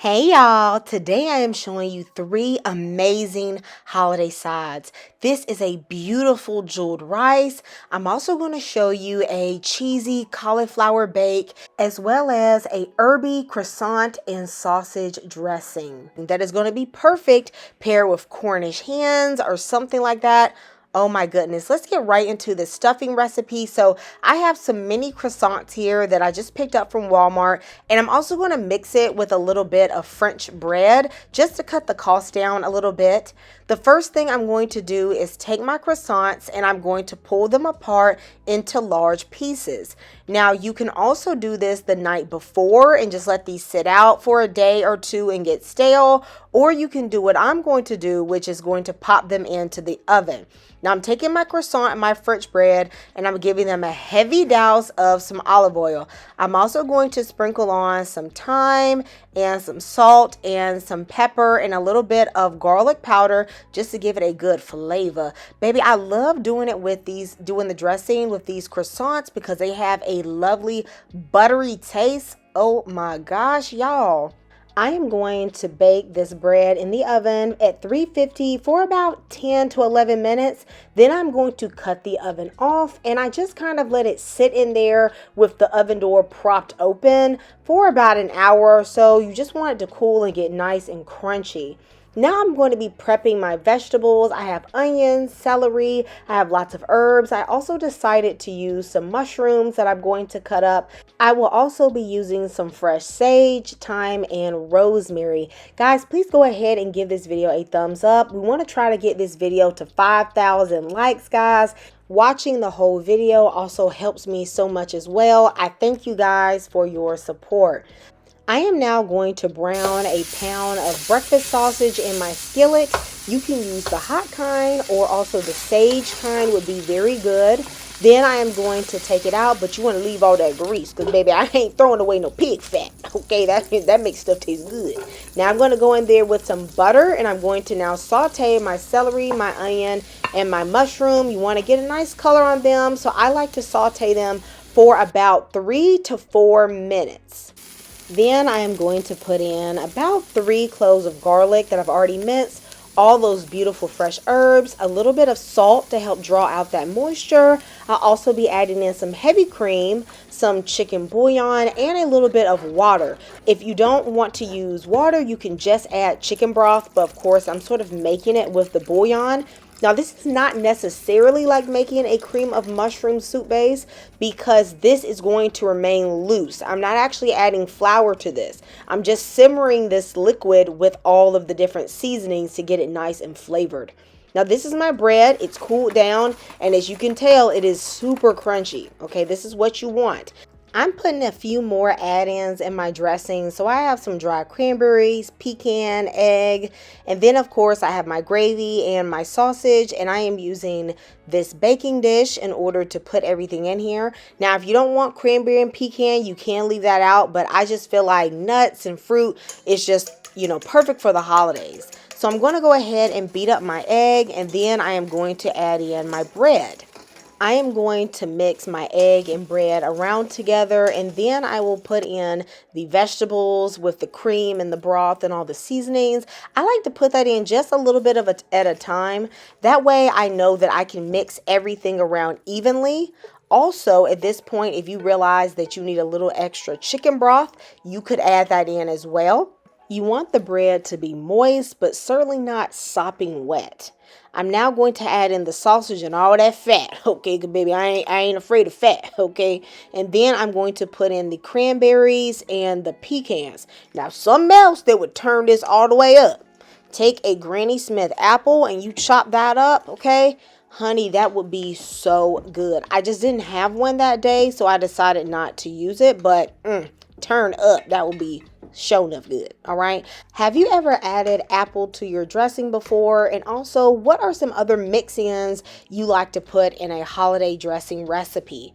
Hey y'all, today I am showing you three amazing holiday sides. This is a beautiful jeweled rice. I'm also going to show you a cheesy cauliflower bake as well as a herby croissant and sausage dressing. That is going to be perfect paired with Cornish hens or something like that. Oh my goodness, let's get right into the stuffing recipe. So I have some mini croissants here that I just picked up from Walmart, and I'm also going to mix it with a little bit of French bread just to cut the cost down a little bit. The first thing I'm going to do is take my croissants and I'm going to pull them apart into large pieces. Now you can also do this the night before and just let these sit out for a day or two and get stale, or you can do what I'm going to do, which is going to pop them into the oven. Now I'm taking my croissant and my French bread and I'm giving them a heavy douse of some olive oil. I'm also going to sprinkle on some thyme and some salt and some pepper and a little bit of garlic powder just to give it a good flavor. Baby, I love doing the dressing with these croissants because they have a lovely buttery taste. Oh my gosh, y'all. I am going to bake this bread in the oven at 350 for about 10 to 11 minutes. Then I'm going to cut the oven off and I just kind of let it sit in there with the oven door propped open for about an hour or so. You just want it to cool and get nice and crunchy. Now I'm going to be prepping my vegetables. I have onions, celery, I have lots of herbs. I also decided to use some mushrooms that I'm going to cut up. I will also be using some fresh sage, thyme, and rosemary. Guys, please go ahead and give this video a thumbs up. We want to try to get this video to 5,000 likes, guys. Watching the whole video also helps me so much as well. I thank you guys for your support. I am now going to brown a pound of breakfast sausage in my skillet. You can use the hot kind or also the sage kind would be very good. Then I am going to take it out, but you want to leave all that grease because, baby, I ain't throwing away no pig fat. Okay, that makes stuff taste good. Now I'm going to go in there with some butter and I'm going to now saute my celery, my onion, and my mushroom. You want to get a nice color on them, so I like to saute them for about 3 to 4 minutes. Then I am going to put in about 3 cloves of garlic that I've already minced, all those beautiful fresh herbs, a little bit of salt to help draw out that moisture. I'll also be adding in some heavy cream, some chicken bouillon, and a little bit of water. If you don't want to use water, you can just add chicken broth, but of course I'm sort of making it with the bouillon. Now, this is not necessarily like making a cream of mushroom soup base because this is going to remain loose. I'm not actually adding flour to this. I'm just simmering this liquid with all of the different seasonings to get it nice and flavored. Now, this is my bread. It's cooled down, and as you can tell, it is super crunchy. Okay, this is what you want. I'm putting a few more add-ins in my dressing. So I have some dried cranberries, pecan, egg, and then of course I have my gravy and my sausage, and I am using this baking dish in order to put everything in here. Now, if you don't want cranberry and pecan, you can leave that out, but I just feel like nuts and fruit is just, perfect for the holidays. So I'm going to go ahead and beat up my egg, and then I am going to add in my bread. I am going to mix my egg and bread around together, and then I will put in the vegetables with the cream and the broth and all the seasonings. I like to put that in just a little bit at a time. That way I know that I can mix everything around evenly. Also, at this point, if you realize that you need a little extra chicken broth, you could add that in as well. You want the bread to be moist, but certainly not sopping wet. I'm now going to add in the sausage and all that fat. Okay, good baby, I ain't afraid of fat. Okay, and then I'm going to put in the cranberries and the pecans. Now, something else that would turn this all the way up. Take a Granny Smith apple and you chop that up. Okay, honey, that would be so good. I just didn't have one that day, so I decided not to use it. But turn up, that would be show enough good. All right, have you ever added apple to your dressing before? And also, what are some other mix-ins you like to put in a holiday dressing recipe?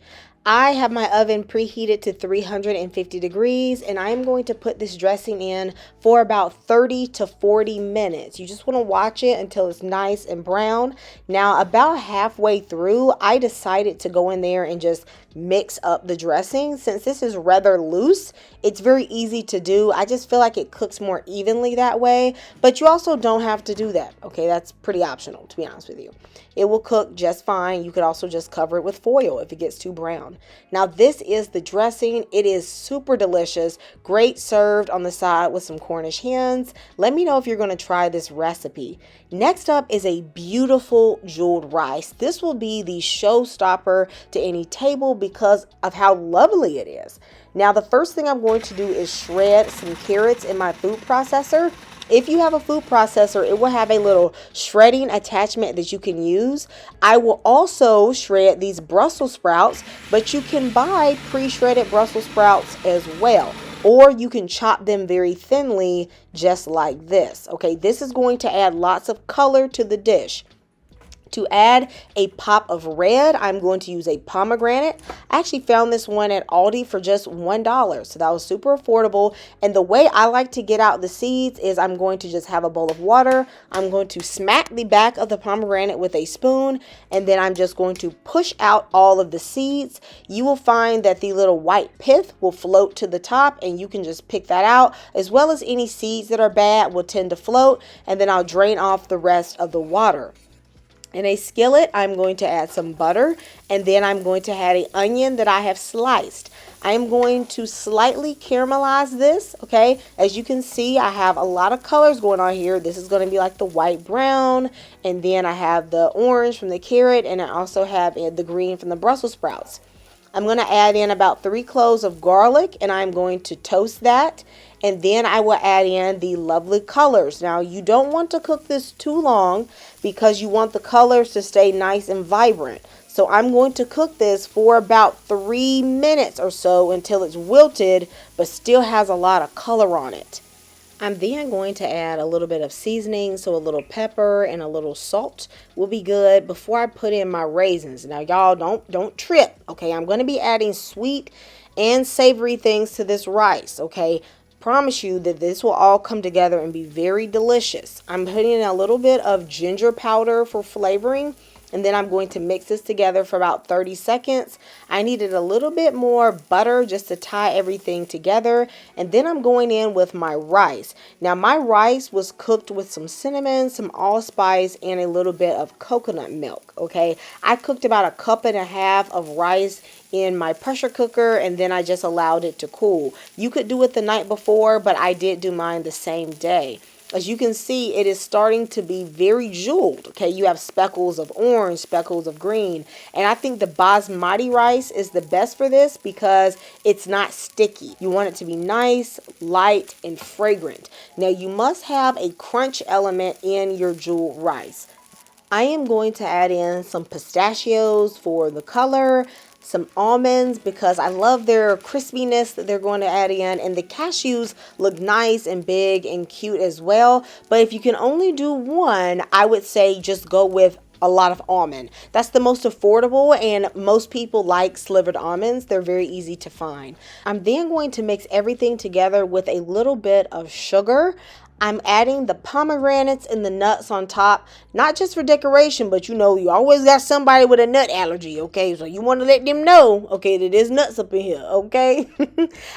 I have my oven preheated to 350 degrees, and I'm going to put this dressing in for about 30 to 40 minutes. You just want to watch it until it's nice and brown. Now, about halfway through, I decided to go in there and just mix up the dressing. Since this is rather loose, it's very easy to do. I just feel like it cooks more evenly that way, but you also don't have to do that. Okay, that's pretty optional, to be honest with you. It will cook just fine. You could also just cover it with foil if it gets too brown. Now, this is the dressing. It is super delicious. Great served on the side with some Cornish hens. Let me know if you're going to try this recipe. Next up is a beautiful jeweled rice. This will be the showstopper to any table because of how lovely it is. Now, the first thing I'm going to do is shred some carrots in my food processor. If you have a food processor, it will have a little shredding attachment that you can use. I will also shred these Brussels sprouts, but you can buy pre-shredded Brussels sprouts as well. Or you can chop them very thinly, just like this. Okay, this is going to add lots of color to the dish. To add a pop of red, I'm going to use a pomegranate. I actually found this one at Aldi for just $1, so that was super affordable. And the way I like to get out the seeds is I'm going to just have a bowl of water. I'm going to smack the back of the pomegranate with a spoon, and then I'm just going to push out all of the seeds. You will find that the little white pith will float to the top, and you can just pick that out, as well as any seeds that are bad will tend to float, and then I'll drain off the rest of the water. In a skillet, I'm going to add some butter, and then I'm going to add an onion that I have sliced. I'm going to slightly caramelize this, okay? As you can see, I have a lot of colors going on here. This is going to be like the white brown, and then I have the orange from the carrot, and I also have the green from the Brussels sprouts. I'm going to add in about 3 cloves of garlic, and I'm going to toast that. And then I will add in the lovely colors. Now, you don't want to cook this too long because you want the colors to stay nice and vibrant. So I'm going to cook this for about 3 minutes or so until it's wilted, but still has a lot of color on it. I'm then going to add a little bit of seasoning, so a little pepper and a little salt will be good before I put in my raisins. Now, y'all don't trip, okay? I'm going to be adding sweet and savory things to this rice, okay? Promise you that this will all come together and be very delicious. I'm putting in a little bit of ginger powder for flavoring, and then I'm going to mix this together for about 30 seconds. I needed a little bit more butter just to tie everything together, and then I'm going in with my rice. Now, my rice was cooked with some cinnamon, some allspice, and a little bit of coconut milk, okay? I cooked about 1.5 cups of rice in my pressure cooker, and then I just allowed it to cool. You could do it the night before, but I did do mine the same day. As you can see, it is starting to be very jeweled. Okay, you have speckles of orange, speckles of green. And I think the basmati rice is the best for this because it's not sticky. You want it to be nice, light, and fragrant. Now, you must have a crunch element in your jeweled rice. I am going to add in some pistachios for the color, some almonds because I love their crispiness that they're going to add in, and the cashews look nice and big and cute as well. But if you can only do one, I would say just go with a lot of almond. That's the most affordable, and most people like slivered almonds. They're very easy to find. I'm then going to mix everything together with a little bit of sugar. I'm adding the pomegranates and the nuts on top, not just for decoration, but you always got somebody with a nut allergy, okay? So you want to let them know, okay, that there's nuts up in here, okay?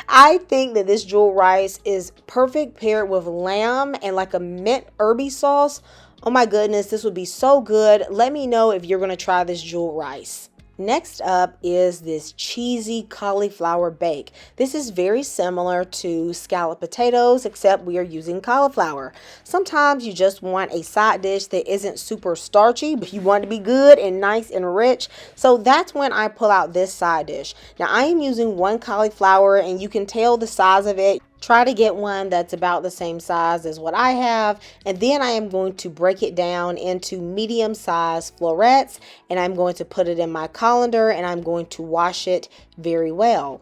I think that this jeweled rice is perfect paired with lamb and like a mint herby sauce. Oh my goodness, this would be so good. Let me know if you're going to try this jeweled rice. Next up is this cheesy cauliflower bake. This is very similar to scalloped potatoes, except we are using cauliflower. Sometimes you just want a side dish that isn't super starchy, but you want it to be good and nice and rich. So that's when I pull out this side dish. Now, I am using 1 cauliflower, and you can tell the size of it. Try to get one that's about the same size as what I have, and then I am going to break it down into medium-sized florets, and I'm going to put it in my colander, and I'm going to wash it very well.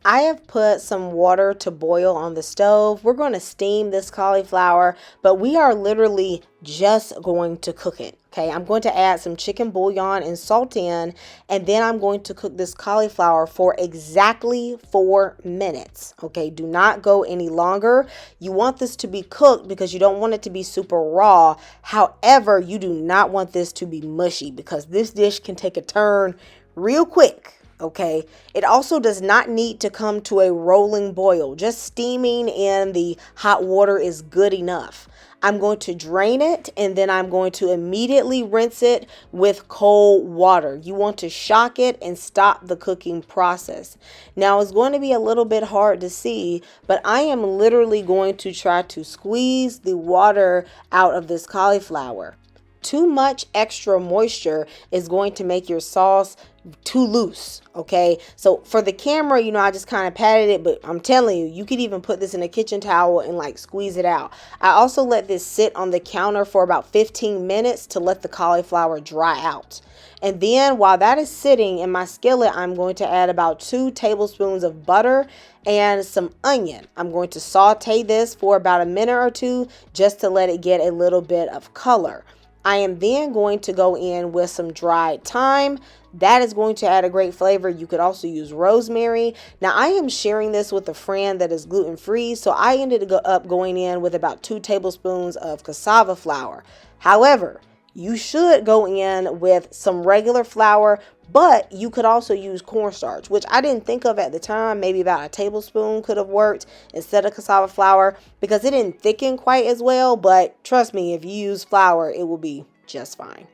I have put some water to boil on the stove. We're going to steam this cauliflower, but we are literally just going to cook it. Okay, I'm going to add some chicken bouillon and salt in, and then I'm going to cook this cauliflower for exactly 4 minutes. Okay, do not go any longer. You want this to be cooked because you don't want it to be super raw. However, you do not want this to be mushy because this dish can take a turn real quick. Okay, it also does not need to come to a rolling boil. Just steaming in the hot water is good enough. I'm going to drain it and then I'm going to immediately rinse it with cold water. You want to shock it and stop the cooking process. Now it's going to be a little bit hard to see, but I am literally going to try to squeeze the water out of this cauliflower. Too much extra moisture is going to make your sauce too loose. Okay, so for the camera, I just kind of patted it, but I'm telling you, you could even put this in a kitchen towel and like squeeze it out. I also let this sit on the counter for about 15 minutes to let the cauliflower dry out. And then while that is sitting in my skillet, I'm going to add about 2 tablespoons of butter and some onion. I'm going to saute this for about a minute or two just to let it get a little bit of color. I am then going to go in with some dried thyme. That is going to add a great flavor. You could also use rosemary. Now, I am sharing this with a friend that is gluten-free, so I ended up going in with about 2 tablespoons of cassava flour. However, you should go in with some regular flour, but you could also use cornstarch, which I didn't think of at the time. Maybe about a tablespoon could have worked instead of cassava flour because it didn't thicken quite as well. But trust me, if you use flour, it will be just fine.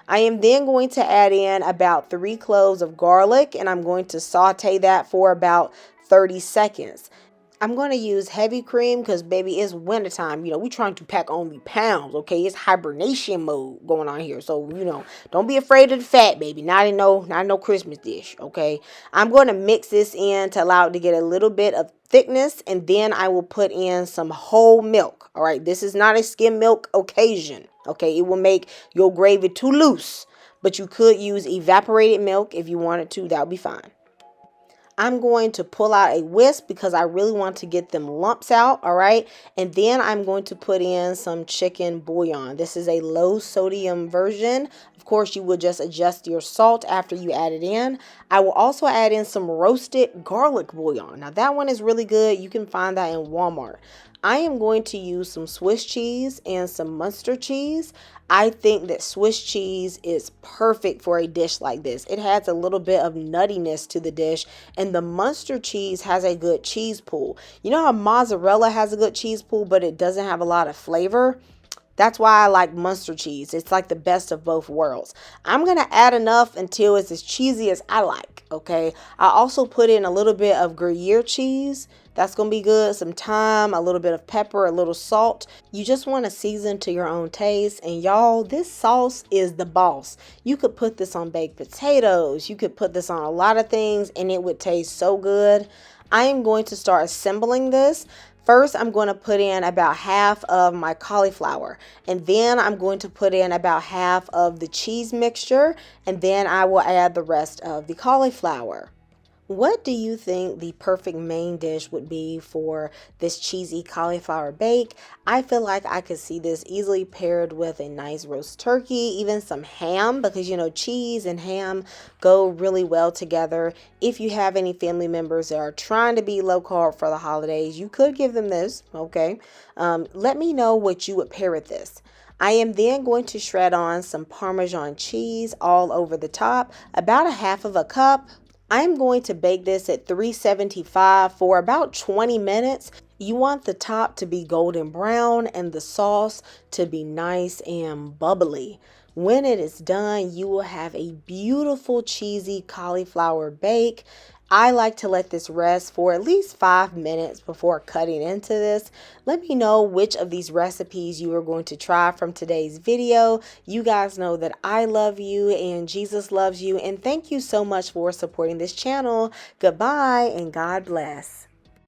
I am then going to add in about 3 cloves of garlic, and I'm going to saute that for about 30 seconds. I'm going to use heavy cream because, baby, it's wintertime. We're trying to pack only pounds, okay? It's hibernation mode going on here. So, don't be afraid of the fat, baby. Not in no Christmas dish, okay? I'm going to mix this in to allow it to get a little bit of thickness, and then I will put in some whole milk, all right? This is not a skim milk occasion, okay? It will make your gravy too loose, but you could use evaporated milk if you wanted to. That would be fine. I'm going to pull out a whisk because I really want to get them lumps out, all right? And then I'm going to put in some chicken bouillon. This is a low sodium version. Of course, you will just adjust your salt after you add it in. I will also add in some roasted garlic bouillon. Now, that one is really good. You can find that in Walmart. I am going to use some Swiss cheese and some Munster cheese. I think that Swiss cheese is perfect for a dish like this. It adds a little bit of nuttiness to the dish, and the Munster cheese has a good cheese pool. You know how mozzarella has a good cheese pool, but it doesn't have a lot of flavor? That's why I like Munster cheese. It's like the best of both worlds. I'm going to add enough until it's as cheesy as I like, okay? I also put in a little bit of Gruyere cheese. That's going to be good. Some thyme, a little bit of pepper, a little salt. You just want to season to your own taste. And y'all, this sauce is the boss. You could put this on baked potatoes. You could put this on a lot of things and it would taste so good. I am going to start assembling this. First, I'm going to put in about half of my cauliflower, and then I'm going to put in about half of the cheese mixture, and then I will add the rest of the cauliflower. What do you think the perfect main dish would be for this cheesy cauliflower bake? I feel like I could see this easily paired with a nice roast turkey, even some ham, because cheese and ham go really well together. If you have any family members that are trying to be low carb for the holidays, you could give them this, okay? Let me know what you would pair with this. I am then going to shred on some Parmesan cheese all over the top, about a half of a cup. I'm going to bake this at 375 for about 20 minutes. You want the top to be golden brown and the sauce to be nice and bubbly. When it is done, you will have a beautiful cheesy cauliflower bake. I like to let this rest for at least 5 minutes before cutting into this. Let me know which of these recipes you are going to try from today's video. You guys know that I love you and Jesus loves you. And thank you so much for supporting this channel. Goodbye and God bless.